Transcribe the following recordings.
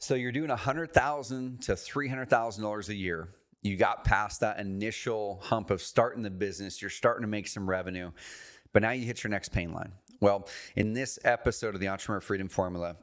So you're doing $100,000 to $300,000 a year. You got past that initial hump of starting the business. You're starting to make some revenue, but now you hit your next pain line. Well, in this episode of the Entrepreneur Freedom Formula,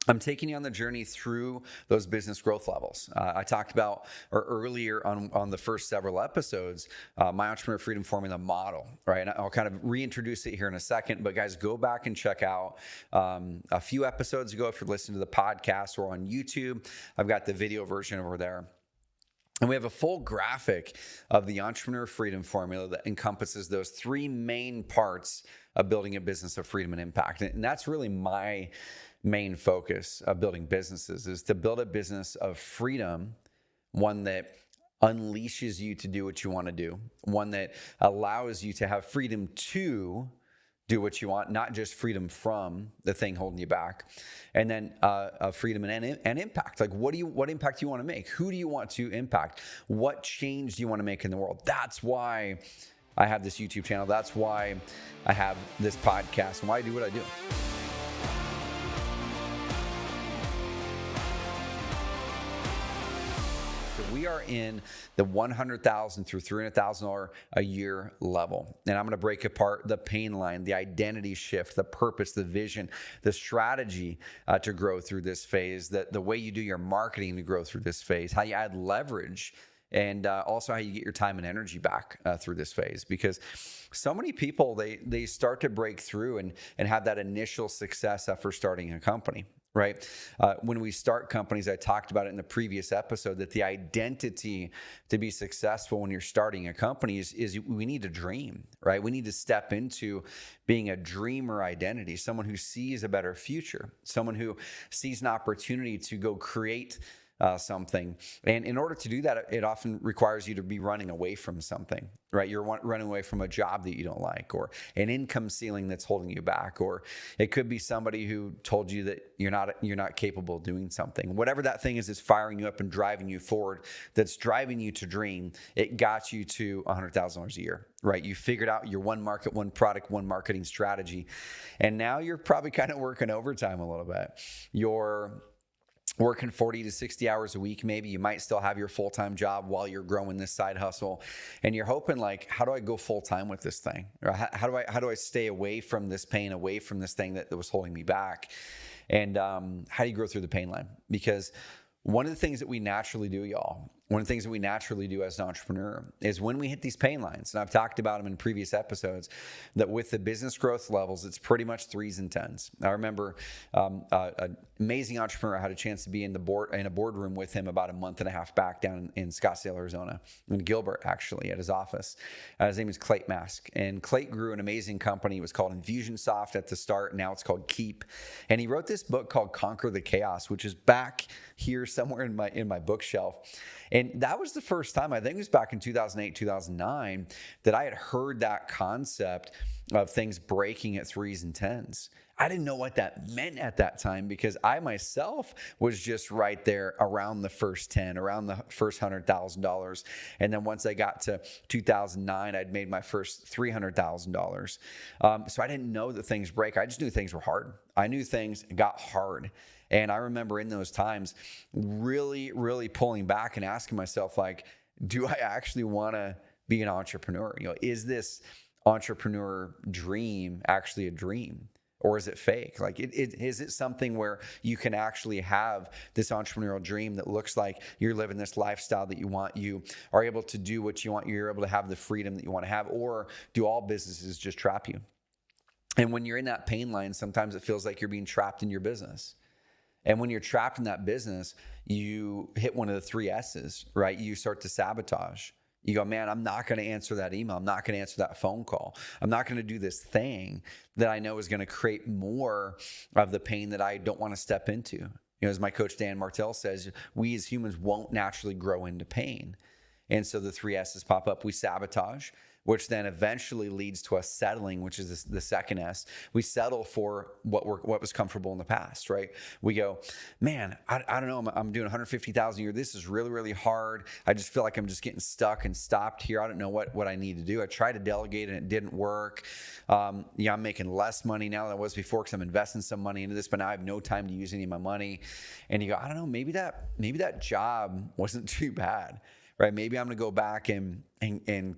I'm taking you on the journey through those business growth levels. I talked about, or earlier on the first several episodes, my Entrepreneur Freedom Formula model, right? And I'll kind of reintroduce it here in a second, but guys, go back and check out a few episodes ago if you're listening to the podcast or on YouTube. I've got the video version over there. And we have a full graphic of the Entrepreneur Freedom Formula that encompasses those three main parts of building a business of freedom and impact. And that's really my main focus of building businesses, is to build a business of freedom, one that unleashes you to do what you want to do, one that allows you to have freedom to do what you want, not just freedom from the thing holding you back. And then freedom and impact. Like, what impact do you want to make? Who do you want to impact? What change do you want to make in the world? That's why I have this YouTube channel. That's why I have this podcast and why I do what I do. We are in the $100,000 through $300,000 a year level. And I'm going to break apart the pain line, the identity shift, the purpose, the vision, the strategy to grow through this phase, the way you do your marketing to grow through this phase, how you add leverage, and also how you get your time and energy back through this phase. Because so many people, they start to break through and have that initial success after starting a company. Right? When we start companies, I talked about it in the previous episode, that the identity to be successful when you're starting a company is we need to dream, right? We need to step into being a dreamer identity, someone who sees a better future, someone who sees an opportunity to go create something. And in order to do that, it often requires you to be running away from something, right? You're running away from a job that you don't like, or an income ceiling that's holding you back, or it could be somebody who told you that you're not capable of doing something. Whatever that thing is firing you up and driving you forward, that's driving you to dream. It got you to $100,000 a year, right? You figured out your one market, one product, one marketing strategy, and now you're probably kind of working overtime a little bit. You're working 40 to 60 hours a week. Maybe you might still have your full-time job while you're growing this side hustle, and you're hoping, like, how do I go full-time with this thing? Or how do I stay away from this pain, away from this thing that was holding me back? And how do you grow through the pain line? Because one of the things that we naturally do, y'all, one of the things that we naturally do as an entrepreneur is when we hit these pain lines, and I've talked about them in previous episodes, that with the business growth levels, it's pretty much 3s and 10s. I remember an amazing entrepreneur. I had a chance to be in a boardroom with him about a month and a half back down in Scottsdale, Arizona, in Gilbert, actually, at his office. His name is Clayt Mask, and Clayt grew an amazing company. It was called Infusionsoft at the start. Now it's called Keep. And he wrote this book called Conquer the Chaos, which is back here somewhere in my bookshelf. And that was the first time, I think it was back in 2008, 2009, that I had heard that concept of things breaking at 3s and 10s. I didn't know what that meant at that time, because I myself was just right there around the first 10, around the first $100,000. And then once I got to 2009, I'd made my first $300,000. So I didn't know that things break. I just knew things were hard. I knew things got hard. And I remember in those times really, really pulling back and asking myself, like, do I actually want to be an entrepreneur? You know, is this entrepreneur dream actually a dream? Or is it fake? Like, is it something where you can actually have this entrepreneurial dream that looks like you're living this lifestyle that you want, you are able to do what you want, you're able to have the freedom that you want to have? Or do all businesses just trap you? And when you're in that pain line, sometimes it feels like you're being trapped in your business. And when you're trapped in that business, you hit one of the 3 S's, right? You start to sabotage. You go, man, I'm not going to answer that email. I'm not going to answer that phone call. I'm not going to do this thing that I know is going to create more of the pain that I don't want to step into. You know, as my coach Dan Martell says, we as humans won't naturally grow into pain. And so the 3 S's pop up. We sabotage, which then eventually leads to us settling, which is the second S. We settle for what was comfortable in the past, right? We go, man, I don't know, I'm doing 150,000 a year. This is really, really hard. I just feel like I'm just getting stuck and stopped here. I don't know what I need to do. I tried to delegate and it didn't work. I'm making less money now than I was before because I'm investing some money into this, but now I have no time to use any of my money. And you go, I don't know, maybe that job wasn't too bad. Right? Maybe I'm going to go back and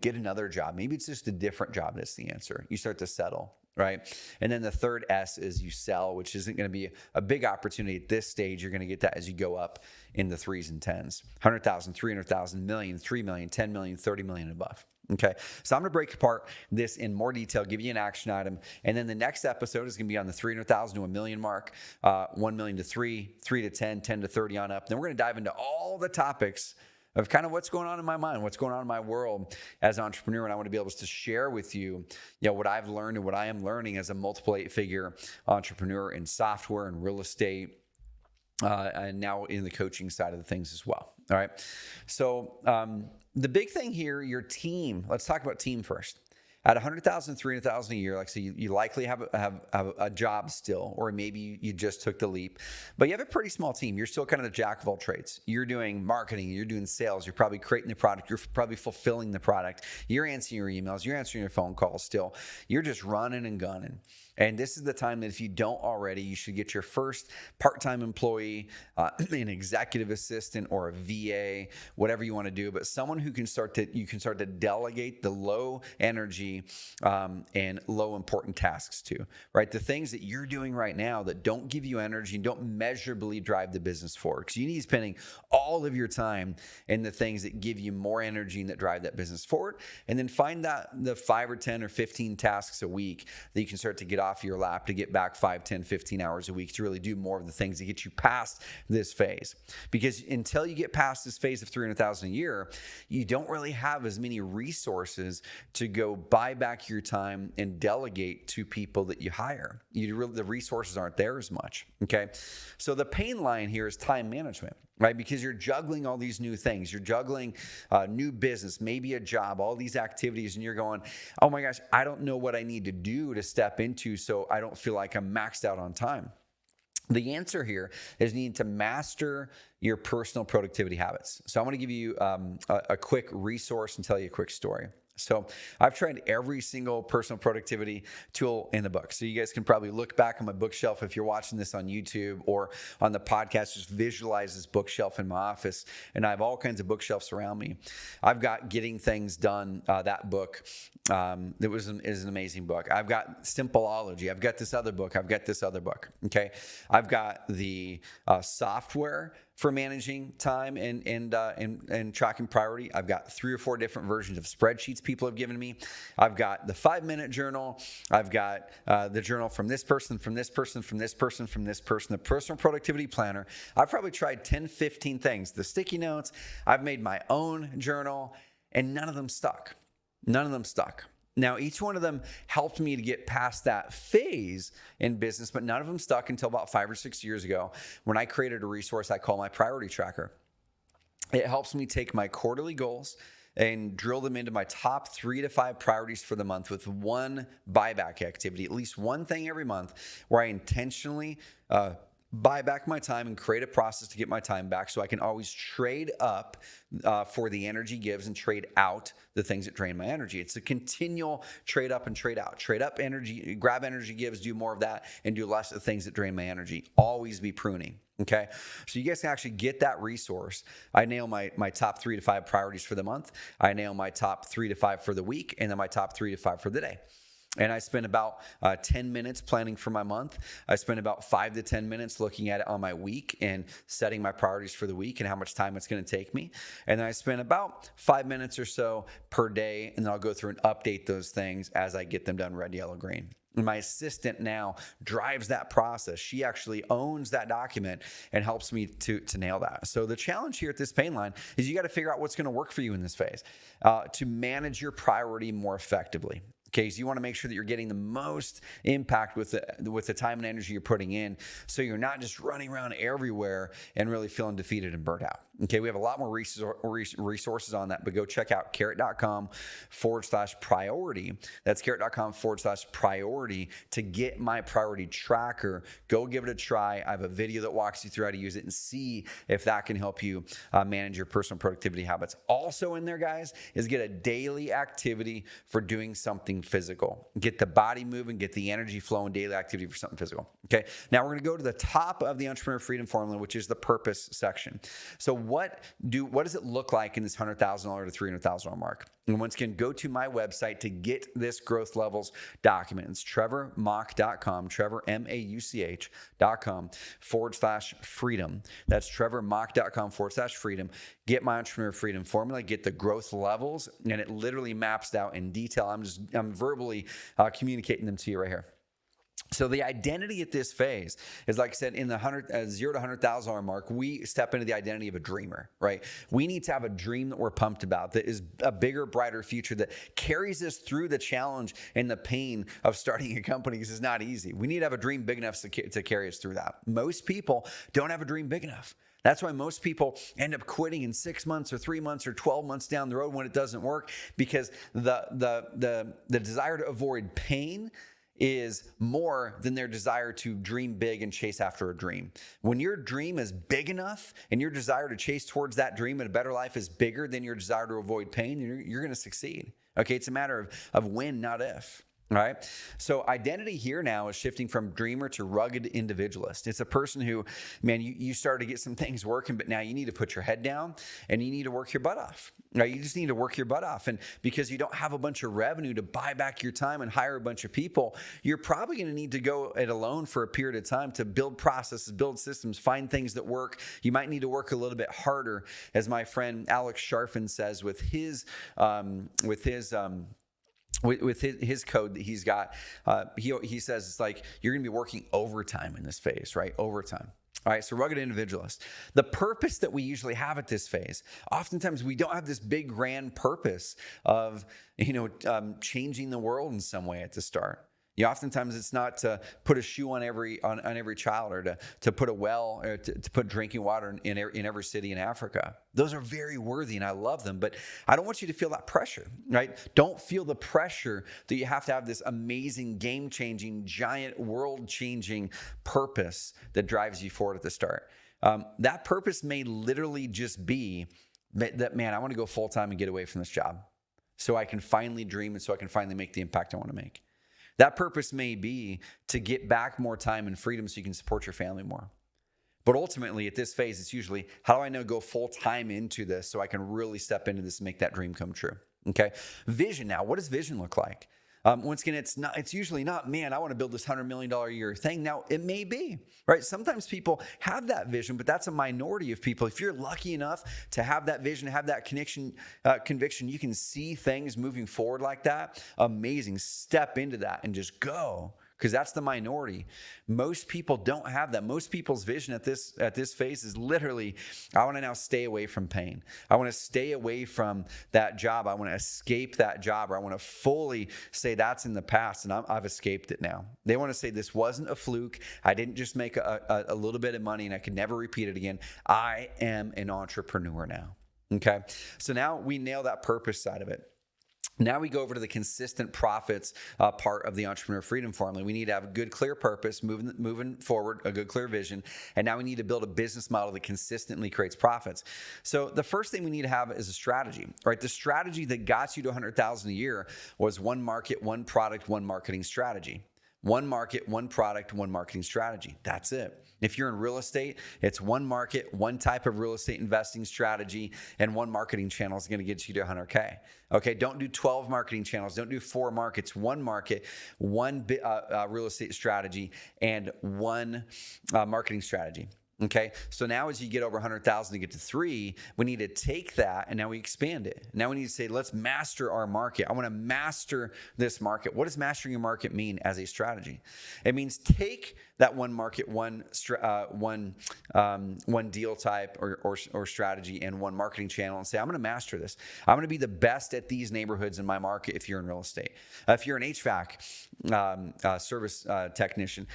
get another job. Maybe it's just a different job. That's the answer. You start to settle, right? And then the third S is you sell, which isn't going to be a big opportunity at this stage. You're going to get that as you go up in the 3s and 10s, 100,000, 300,000, million, 3 million, 10 million, 30 million and above. Okay. So I'm going to break apart this in more detail, give you an action item. And then the next episode is going to be on the 300,000 to a million mark, 1 million to 3, 3 to 10, 10 to 30 on up. Then we're going to dive into all the topics of kind of what's going on in my mind, what's going on in my world as an entrepreneur. And I want to be able to share with you, what I've learned and what I am learning as a multiple 8-figure entrepreneur in software and real estate, and now in the coaching side of the things as well. All right. So the big thing here, your team, let's talk about team first. At 100,000, 300,000 a year, like so you likely have a job still, or maybe you just took the leap, but you have a pretty small team. You're still kind of the jack of all trades. You're doing marketing, you're doing sales, you're probably creating the product, you're probably fulfilling the product, you're answering your emails, you're answering your phone calls still. You're just running and gunning. And this is the time that if you don't already, you should get your first part-time employee, an executive assistant or a VA, whatever you want to do, but someone who you can start to delegate the low energy and low important tasks to, right? The things that you're doing right now that don't give you energy and don't measurably drive the business forward. Because you need to be spending all of your time in the things that give you more energy and that drive that business forward. And then find the 5 or 10 or 15 tasks a week that you can start to get off your lap to get back 5, 10, 15 hours a week to really do more of the things that get you past this phase. Because until you get past this phase of 300,000 a year, you don't really have as many resources to go buy back your time and delegate to people that you hire. The resources aren't there as much. Okay. So the pain line here is time management, right? Because you're juggling all these new things. You're juggling new business, maybe a job, all these activities, and you're going, oh my gosh, I don't know what I need to do to step into so I don't feel like I'm maxed out on time. The answer here is needing to master your personal productivity habits. So I'm going to give you a quick resource and tell you a quick story. So I've tried every single personal productivity tool in the book. So you guys can probably look back on my bookshelf if you're watching this on YouTube or on the podcast. Just visualize this bookshelf in my office, and I have all kinds of bookshelves around me. I've got Getting Things Done, that book. That is an amazing book. I've got Simpleology. I've got this other book. I've got this other book. Okay, I've got the software for managing time and tracking priority. I've got 3 or 4 different versions of spreadsheets people have given me. I've got the 5-minute journal. I've got the journal from this person, from this person, from this person, from this person, the personal productivity planner. I've probably tried 10, 15 things. The sticky notes. I've made my own journal, and none of them stuck. None of them stuck. Now, each one of them helped me to get past that phase in business, but none of them stuck until about 5 or 6 years ago when I created a resource I call my priority tracker. It helps me take my quarterly goals and drill them into my top 3 to 5 priorities for the month with one buyback activity, at least one thing every month where I intentionally buy back my time and create a process to get my time back so I can always trade up for the energy gives and trade out the things that drain my energy. It's a continual trade up and trade out. Trade up energy, grab energy gives, do more of that, and do less of the things that drain my energy. Always be pruning. Okay. So you guys can actually get that resource. I nail my top 3 to 5 priorities for the month. I nail my top 3 to 5 for the week, and then my top 3 to 5 for the day. And I spend about 10 minutes planning for my month. I spend about 5 to 10 minutes looking at it on my week and setting my priorities for the week and how much time it's going to take me. And then I spend about 5 minutes or so per day, and then I'll go through and update those things as I get them done red, yellow, green. And my assistant now drives that process. She actually owns that document and helps me to nail that. So the challenge here at this pain line is you got to figure out what's going to work for you in this phase to manage your priority more effectively. Okay, so you want to make sure that you're getting the most impact with the time and energy you're putting in, so you're not just running around everywhere and really feeling defeated and burnt out. Okay, we have a lot more resources on that, but go check out carrot.com/priority. That's carrot.com/priority to get my priority tracker. Go give it a try. I have a video that walks you through how to use it and see if that can help you manage your personal productivity habits. Also in there, guys, is get a daily activity for doing something physical. Get the body moving, get the energy flowing, daily activity for something physical. Okay, now we're going to go to the top of the Entrepreneur Freedom Formula, which is the purpose section. So what does it look like in this $100,000 to $300,000 mark? And once again, go to my website to get this growth levels document. It's trevormauch.com, trevormauch.com/freedom. That's trevormauch.com/freedom. Get my Entrepreneur Freedom Formula, get the growth levels, and it literally maps out in detail. I'm verbally communicating them to you right here. So the identity at this phase is, like I said, in the $0 to $100,000 mark, we step into the identity of a dreamer, right? We need to have a dream that we're pumped about, that is a bigger, brighter future, that carries us through the challenge and the pain of starting a company, because it's not easy. We need to have a dream big enough to carry us through that. Most people don't have a dream big enough. That's why most people end up quitting in 6 months or 3 months or 12 months down the road when it doesn't work, because the desire to avoid pain is more than their desire to dream big and chase after a dream. When your dream is big enough and your desire to chase towards that dream and a better life is bigger than your desire to avoid pain, you're going to succeed. Okay, it's a matter of when, not if. All right. So identity here now is shifting from dreamer to rugged individualist. It's a person who, man, you started to get some things working, but now you need to put your head down and you need to work your butt off. Right? You just need to work your butt off. And because you don't have a bunch of revenue to buy back your time and hire a bunch of people, you're probably going to need to go it alone for a period of time to build processes, build systems, find things that work. You might need to work a little bit harder, as my friend Alex Sharfin says with his code that he's got. He says it's like you're going to be working overtime in this phase, right? Overtime. All right, so rugged individualist. The purpose that we usually have at this phase, oftentimes we don't have this big grand purpose of, changing the world in some way at the start. Oftentimes it's not to put a shoe on every child, or to put a well, or to put drinking water in every city in Africa. Those are very worthy and I love them, but I don't want you to feel that pressure, right? Don't feel the pressure that you have to have this amazing, game-changing, giant, world-changing purpose that drives you forward at the start. That purpose may literally just be that, man, I want to go full-time and get away from this job so I can finally dream and so I can finally make the impact I want to make. That purpose may be to get back more time and freedom so you can support your family more. But ultimately, at this phase, it's usually, how do I now go full time into this so I can really step into this and make that dream come true? Okay. Vision now. What does vision look like? Once again, it's usually not, man, I want to build this $100 million a year thing. Now, it may be, right? Sometimes people have that vision, but that's a minority of people. If you're lucky enough to have that vision, have that conviction, you can see things moving forward like that. Amazing. Step into that and just go. Because that's the minority. Most people don't have that. Most people's vision at this phase is literally, I want to now stay away from pain. I want to stay away from that job. I want to escape that job, or I want to fully say that's in the past and I've escaped it now. They want to say this wasn't a fluke. I didn't just make a little bit of money and I could never repeat it again. I am an entrepreneur now. Okay. So now we nail that purpose side of it. Now we go over to the consistent profits part of the Entrepreneur Freedom Formula. We need to have a good, clear purpose, moving forward, a good, clear vision. And now we need to build a business model that consistently creates profits. So the first thing we need to have is a strategy, right? The strategy that got you to $100,000 a year was one market, one product, one marketing strategy. One market, one product, one marketing strategy. That's it. If you're in real estate, it's one market, one type of real estate investing strategy, and one marketing channel is going to get you to 100K. Okay, don't do 12 marketing channels. Don't do 4 markets. One market, one real estate strategy, and one marketing strategy. Okay, so now as you get over 100,000 to get to 3, we need to take that and now we expand it. Now we need to say, let's master our market. I want to master this market. What does mastering your market mean as a strategy? It means take that one market, one deal type or strategy, and one marketing channel, and say, I'm going to master this. I'm going to be the best at these neighborhoods in my market. If you're in real estate, if you're an HVAC service technician,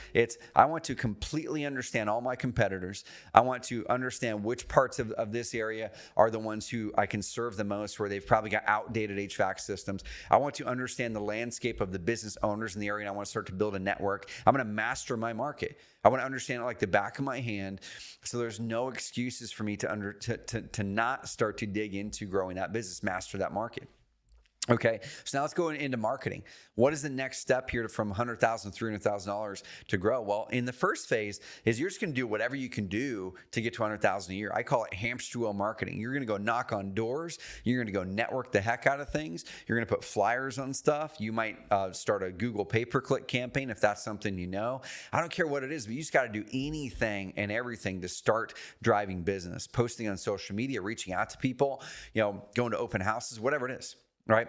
I want to completely understand all my competitors. I want to understand which parts of this area are the ones who I can serve the most, where they've probably got outdated HVAC systems. I want to understand the landscape of the business owners in the area, and I want to start to build a network. I'm going to master my market. I want to understand it like the back of my hand, so there's no excuses for me to not start to dig into growing that business, master that market. Okay, so now let's go into marketing. What is the next step here from $100,000 to $300,000 to grow? Well, in the first phase is you're just going to do whatever you can do to get to $100,000 a year. I call it hamster wheel marketing. You're going to go knock on doors. You're going to go network the heck out of things. You're going to put flyers on stuff. You might start a Google pay-per-click campaign if that's something you know. I don't care what it is, but you just got to do anything and everything to start driving business. Posting on social media, reaching out to people, going to open houses, whatever it is. Right.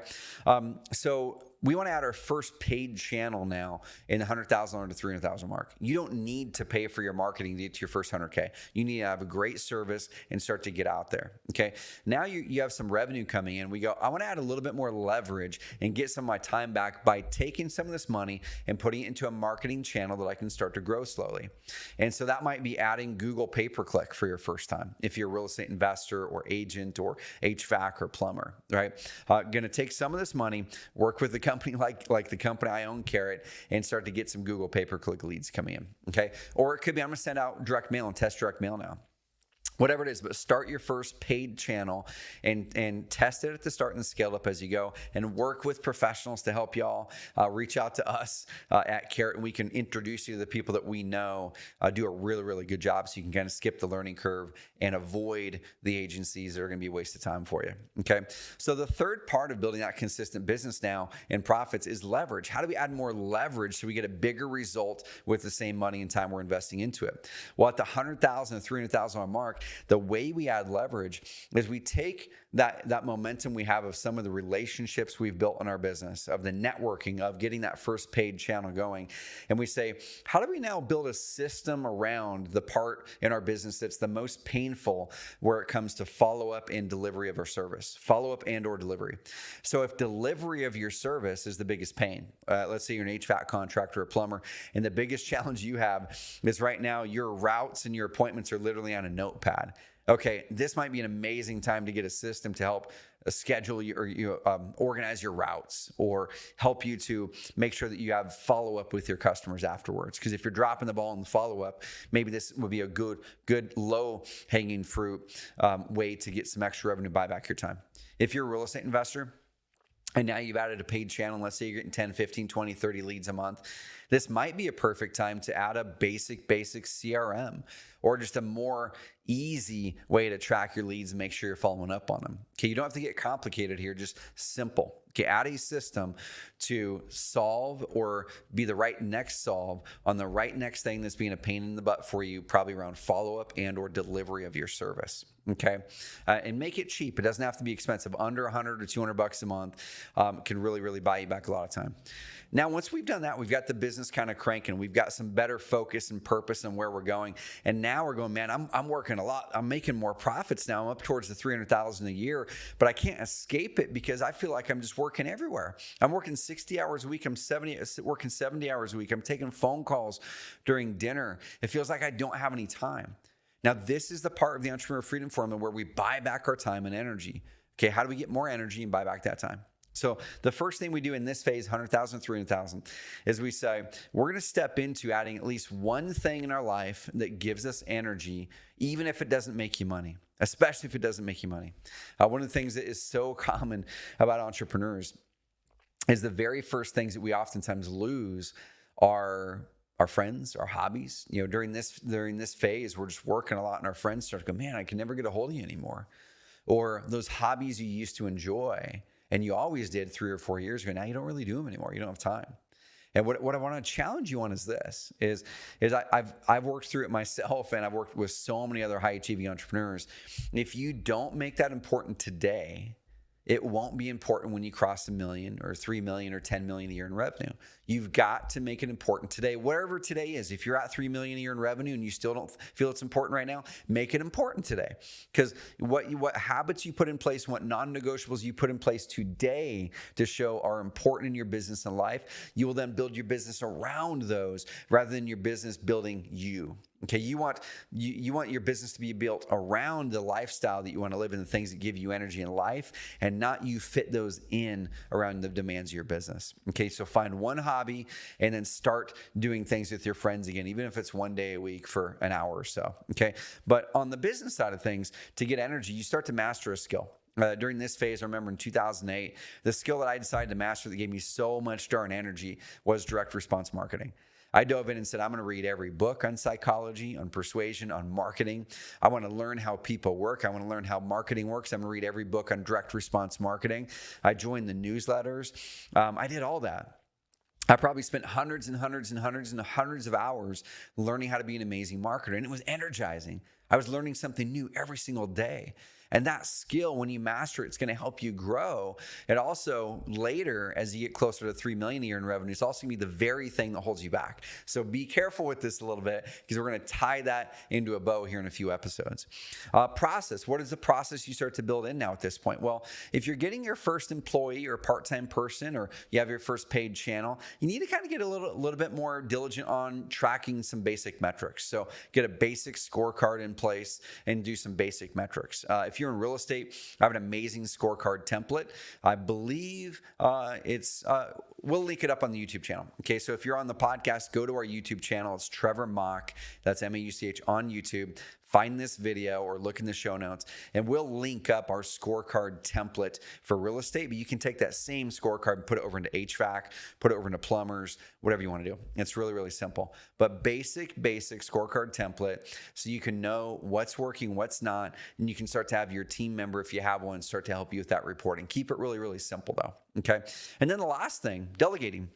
So we want to add our first paid channel now in the $100,000 to $300,000 mark. You don't need to pay for your marketing to get to your first 100K. You need to have a great service and start to get out there. Okay. Now you have some revenue coming in. We go, I want to add a little bit more leverage and get some of my time back by taking some of this money and putting it into a marketing channel that I can start to grow slowly. And so that might be adding Google pay-per-click for your first time, if you're a real estate investor or agent or HVAC or plumber, right? Going to take some of this money, work with the company like the company I own, Carrot, and start to get some Google pay-per-click leads coming in, okay? Or it could be I'm going to send out direct mail and test direct mail now. Whatever it is, but start your first paid channel and test it at the start and scale up as you go, and work with professionals to help y'all. Reach out to us at Carrot, and we can introduce you to the people that we know do a really, really good job, so you can kind of skip the learning curve and avoid the agencies that are going to be a waste of time for you. Okay. So the third part of building that consistent business now and profits is leverage. How do we add more leverage so we get a bigger result with the same money and time we're investing into it? Well, at the $100,000 to $300,000 mark, the way we add leverage is we take that momentum we have of some of the relationships we've built in our business, of the networking, of getting that first paid channel going, and we say, how do we now build a system around the part in our business that's the most painful where it comes to follow-up and delivery of our service, follow-up and or delivery. So if delivery of your service is the biggest pain, let's say you're an HVAC contractor or a plumber, and the biggest challenge you have is right now your routes and your appointments are literally on a notepad. Okay, this might be an amazing time to get a system to help schedule organize your routes, or help you to make sure that you have follow-up with your customers afterwards. Because if you're dropping the ball in the follow-up, maybe this would be a good low-hanging fruit way to get some extra revenue, buy back your time. If you're a real estate investor, and now you've added a paid channel, let's say you're getting 10, 15, 20, 30 leads a month, this might be a perfect time to add a basic CRM, or just a more easy way to track your leads and make sure you're following up on them. Okay, you don't have to get complicated here, just simple. Okay, add a system to solve or be the right next solve on the right next thing that's being a pain in the butt for you, probably around follow-up and or delivery of your service. Okay, and make it cheap. It doesn't have to be expensive. Under $100 or $200 a month can really buy you back a lot of time. Now, once we've done that, we've got the business kind of cranking. We've got some better focus and purpose on where we're going. And now we're going, man, I'm working a lot. I'm making more profits now. I'm up towards the $300,000 a year, but I can't escape it because I feel like I'm just working everywhere. I'm working 60 hours a week. I'm working 70 hours a week. I'm taking phone calls during dinner. It feels like I don't have any time. Now, this is the part of the Entrepreneur Freedom Formula where we buy back our time and energy. Okay, how do we get more energy and buy back that time? So the first thing we do in this phase, 100,000, 300,000, is we say, we're going to step into adding at least one thing in our life that gives us energy, even if it doesn't make you money, especially if it doesn't make you money. One of the things that is so common about entrepreneurs is the very first things that we oftentimes lose are our friends, our hobbies. During this phase, we're just working a lot, and our friends start to go, man, I can never get a hold of you anymore. Or those hobbies you used to enjoy and you always did 3 or 4 years ago, now you don't really do them anymore. You don't have time. And what I want to challenge you on is this: I've worked through it myself, and I've worked with so many other high achieving entrepreneurs. If you don't make that important today, It won't be important when you cross $1 million or 3 million or 10 million a year in revenue. You've got to make it important today, whatever today is. If you're at 3 million a year in revenue and you still don't feel it's important right now, make it important today. Because what habits you put in place, what non-negotiables you put in place today to show are important in your business and life, you will then build your business around those rather than your business building you. Okay, you want your business to be built around the lifestyle that you want to live in, the things that give you energy in life, and not you fit those in around the demands of your business. Okay, so find one hobby and then start doing things with your friends again, even if it's one day a week for an hour or so. Okay, but on the business side of things, to get energy, you start to master a skill. During this phase, I remember in 2008, the skill that I decided to master that gave me so much darn energy was direct response marketing. I dove in and said, I'm going to read every book on psychology, on persuasion, on marketing. I want to learn how people work. I want to learn how marketing works. I'm going to read every book on direct response marketing. I joined the newsletters. I did all that. I probably spent hundreds and hundreds and hundreds and hundreds of hours learning how to be an amazing marketer. And it was energizing. I was learning something new every single day. And that skill, when you master it, it's going to help you grow. It also, later, as you get closer to 3 million a year in revenue, it's also going to be the very thing that holds you back. So be careful with this a little bit, because we're going to tie that into a bow here in a few episodes. Process. What is the process you start to build in now at this point? Well, if you're getting your first employee or part-time person, or you have your first paid channel, you need to kind of get a little bit more diligent on tracking some basic metrics. So get a basic scorecard in place and do some basic metrics. If you're in real estate, I have an amazing scorecard template. I believe we'll link it up on the YouTube channel. Okay, so if you're on the podcast, go to our YouTube channel. It's Trevor Mauch. That's Mauch on YouTube. Find this video or look in the show notes, and we'll link up our scorecard template for real estate. But you can take that same scorecard and put it over into HVAC, put it over into plumbers, whatever you want to do. It's really, really simple. But basic scorecard template, so you can know what's working, what's not, and you can start to have your team member, if you have one, start to help you with that reporting. Keep it really, really simple though. Okay. And then the last thing, delegating.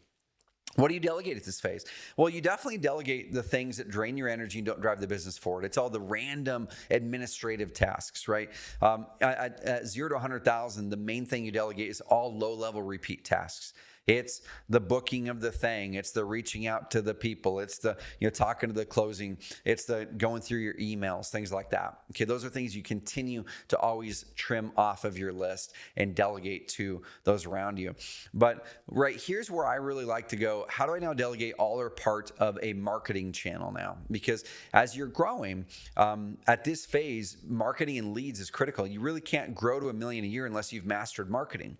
What do you delegate at this phase? Well, you definitely delegate the things that drain your energy and don't drive the business forward. It's all the random administrative tasks, right? At 0 to 100,000, the main thing you delegate is all low-level repeat tasks. It's the booking of the thing. It's the reaching out to the people. It's the talking to the closing. It's the going through your emails, things like that. Okay, those are things you continue to always trim off of your list and delegate to those around you. But right here's where I really like to go. How do I now delegate all or part of a marketing channel now? Because as you're growing, at this phase, marketing and leads is critical. You really can't grow to $1 million a year unless you've mastered marketing.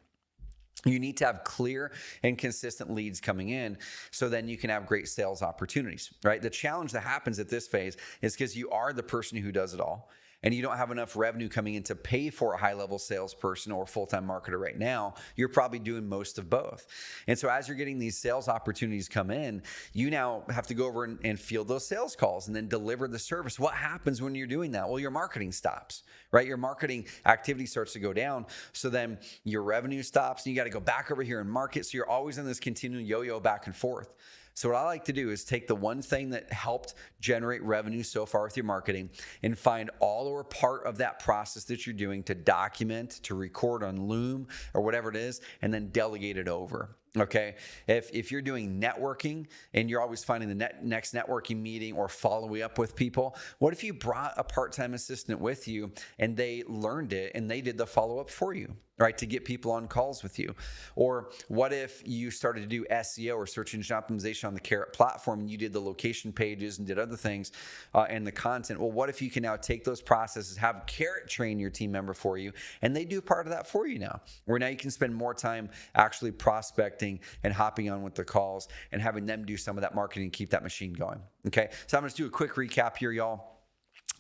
You need to have clear and consistent leads coming in, so then you can have great sales opportunities, right? The challenge that happens at this phase is because you are the person who does it all, and you don't have enough revenue coming in to pay for a high-level salesperson or full-time marketer right now. You're probably doing most of both. And so as you're getting these sales opportunities come in, you now have to go over and field those sales calls and then deliver the service. What happens when you're doing that? Well, your marketing stops, right? Your marketing activity starts to go down. So then your revenue stops, and you got to go back over here and market. So you're always in this continual yo-yo back and forth. So what I like to do is take the one thing that helped generate revenue so far with your marketing and find all or part of that process that you're doing to document, to record on Loom or whatever it is, and then delegate it over. Okay. If you're doing networking and you're always finding the next networking meeting or following up with people, what if you brought a part-time assistant with you and they learned it and they did the follow-up for you, right? To get people on calls with you. Or what if you started to do SEO or search engine optimization on the Carrot platform and you did the location pages and did other things and the content? Well, what if you can now take those processes, have Carrot train your team member for you, and they do part of that for you now, where now you can spend more time actually prospecting and hopping on with the calls and having them do some of that marketing and keep that machine going. Okay, so I'm going to do a quick recap here, y'all.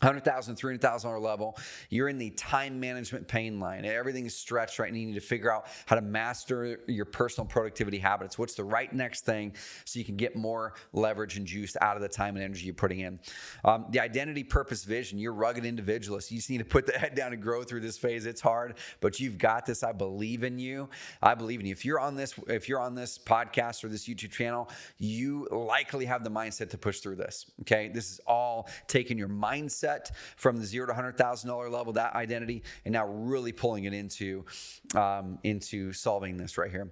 $100,000, $300,000 level, you're in the time management pain line. Everything is stretched, right? And you need to figure out how to master your personal productivity habits. What's the right next thing so you can get more leverage and juice out of the time and energy you're putting in? The identity, purpose, vision. You're rugged individualist. You just need to put the head down and grow through this phase. It's hard, but you've got this. I believe in you. I believe in you. If you're on this podcast or this YouTube channel, you likely have the mindset to push through this. Okay, this is all taking your mindset mindset from the $0 to $100,000 level, that identity, and now really pulling it into solving this right here.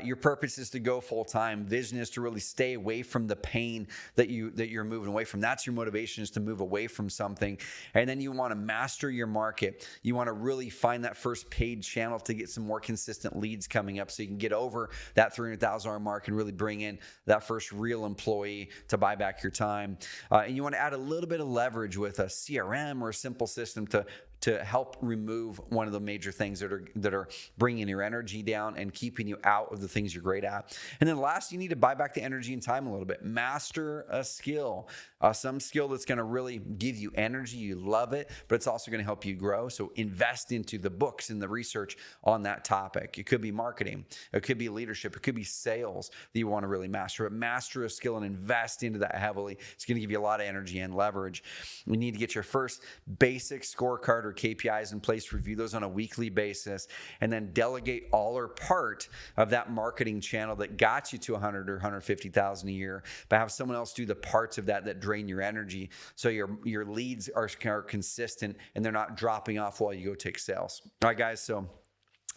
Your purpose is to go full time. Vision is to really stay away from the pain that you're moving away from. That's your motivation, is to move away from something. And then you want to master your market. You want to really find that first paid channel to get some more consistent leads coming up, so you can get over that $300,000 mark and really bring in that first real employee to buy back your time. And you want to add a little bit of leverage with a CRM or a simple system to help remove one of the major things that are bringing your energy down and keeping you out of the things you're great at. And then last, you need to buy back the energy and time a little bit. Master a skill, some skill that's going to really give you energy. You love it, but it's also going to help you grow. So invest into the books and the research on that topic. It could be marketing. It could be leadership. It could be sales that you want to really master. But master a skill and invest into that heavily. It's going to give you a lot of energy and leverage. You need to get your first basic scorecard or KPIs in place, review those on a weekly basis, and then delegate all or part of that marketing channel that got you to 100 or 150,000 a year, but have someone else do the parts of that drain your energy, so your leads are consistent and they're not dropping off while you go take sales. All right, guys, so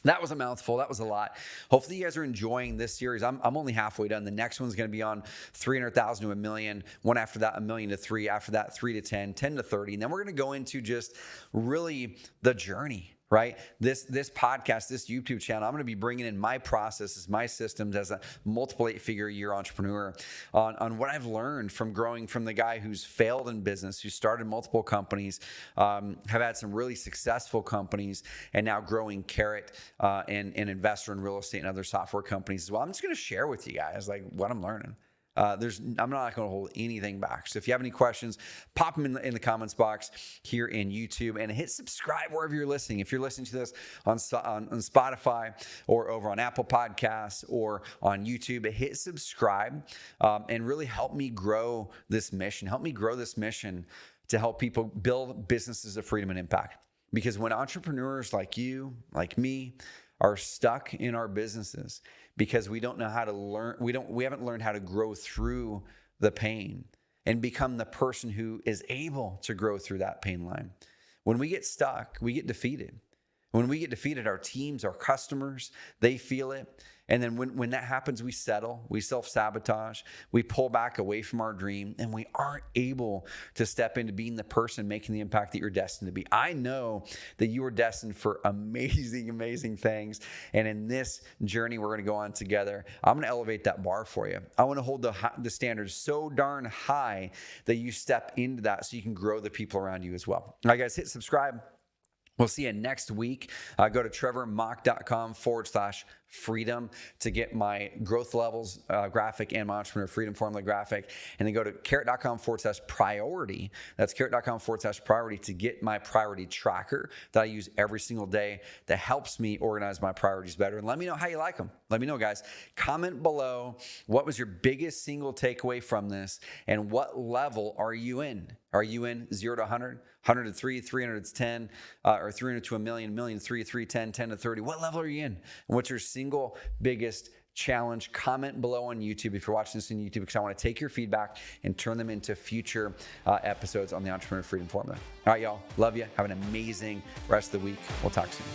that was a mouthful. That was a lot. Hopefully you guys are enjoying this series. I'm only halfway done. The next one's going to be on 300,000 to $1 million. One after that, $1 million to 3. After that, 3 to 10, 10 to 30. And then we're going to go into just really the journey, right? This podcast, this YouTube channel, I'm going to be bringing in my processes, my systems as a multiple 8-figure-a-year entrepreneur on what I've learned from growing from the guy who's failed in business, who started multiple companies, have had some really successful companies, and now growing Carrot and an investor in real estate and other software companies as well. I'm just going to share with you guys like what I'm learning. I'm not going to hold anything back. So if you have any questions, pop them in the comments box here in YouTube, and hit subscribe wherever you're listening. If you're listening to this on Spotify or over on Apple Podcasts or on YouTube, hit subscribe and really help me grow this mission. Help me grow this mission to help people build businesses of freedom and impact. Because when entrepreneurs like you, like me, are stuck in our businesses because we don't know how to learn, we haven't learned how to grow through the pain and become the person who is able to grow through that pain line. When we get stuck, we get defeated. When we get defeated, our teams, our customers, they feel it. And then when that happens, we settle, we self-sabotage, we pull back away from our dream, and we aren't able to step into being the person making the impact that you're destined to be. I know that you are destined for amazing, amazing things. And in this journey we're going to go on together, I'm going to elevate that bar for you. I want to hold the standards so darn high that you step into that so you can grow the people around you as well. All right, guys, hit subscribe. We'll see you next week. Go to trevormock.com/freedom to get my growth levels graphic and my entrepreneur freedom formula graphic. And then go to carrot.com/priority. That's carrot.com/priority to get my priority tracker that I use every single day that helps me organize my priorities better. And let me know how you like them. Let me know, guys. Comment below, what was your biggest single takeaway from this, and what level are you in? Are you in 0 to 100, 100 to 3, 300 to 10, or 300 to $1 million, 1 million to 3, 3 to 10, 10 to 30? What level are you in? And what's your single biggest challenge? Comment below on YouTube if you're watching this on YouTube, because I want to take your feedback and turn them into future episodes on the Entrepreneur Freedom Formula. All right, y'all. Love you. Have an amazing rest of the week. We'll talk soon.